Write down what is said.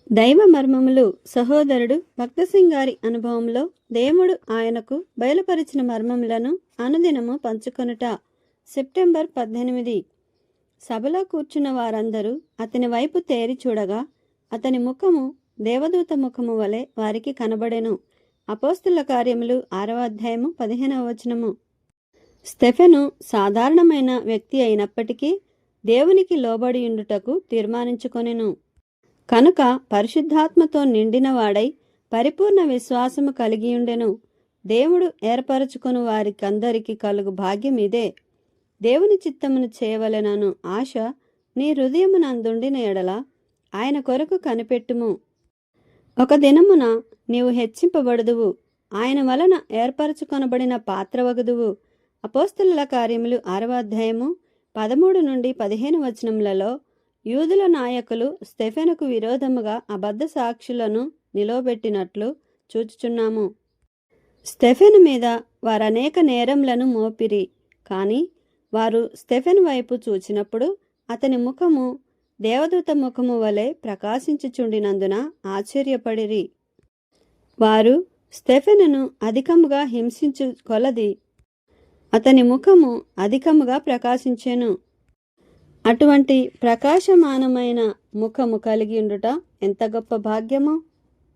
దైవ మర్మములు సహోదరుడు భక్తసింగ్ గారి అనుభవంలో దేవుడు ఆయనకు బయలుపరిచిన మర్మములను అనుదినము పంచుకొనుట. సెప్టెంబర్ 18. సభలో కూర్చున్న వారందరూ అతని వైపు తేరి చూడగా అతని ముఖము దేవదూత ముఖము వలె వారికి కనబడెను. అపోస్తుల కార్యములు 6వ అధ్యాయము 15వ వచనము. స్టెఫెను సాధారణమైన వ్యక్తి అయినప్పటికీ దేవునికి లోబడియుండుటకు తీర్మానించుకొనెను. కనుక పరిశుద్ధాత్మతో నిండినవాడై పరిపూర్ణ విశ్వాసము కలిగియుండెను. దేవుడు ఏర్పరచుకొను వారికందరికి కలుగు భాగ్యం ఇదే. దేవుని చిత్తమును చేయవలెనను ఆశ నీ హృదయమునందుండిన ఎడల ఆయన కొరకు కనిపెట్టుము. ఒక దినమున నీవు హెచ్చింపబడుదువు, ఆయన వలన ఏర్పరచుకొనబడిన పాత్రవగుదువు. అపోస్తలుల కార్యములు 6వ అధ్యాయము 13 నుండి 15 వచనములలో యూదుల నాయకులు స్టెఫెనుకు విరోధముగా అబద్ధ సాక్షులను నిలవబెట్టినట్లు చూచుచున్నాము. స్టెఫెను మీద వారనేక నేరములను మోపిరి. కానీ వారు స్టెఫెను వైపు చూచినప్పుడు అతని ముఖము దేవదూత ముఖము వలె ప్రకాశించుచుండినందున ఆశ్చర్యపడిరి. వారు స్టెఫెనును అధికముగా హింసించు కొలది అతని ముఖము అధికముగా ప్రకాశించెను. అటువంటి ప్రకాశమానమైన ముఖము కలిగి ఉండుట ఎంత గొప్ప భాగ్యమో!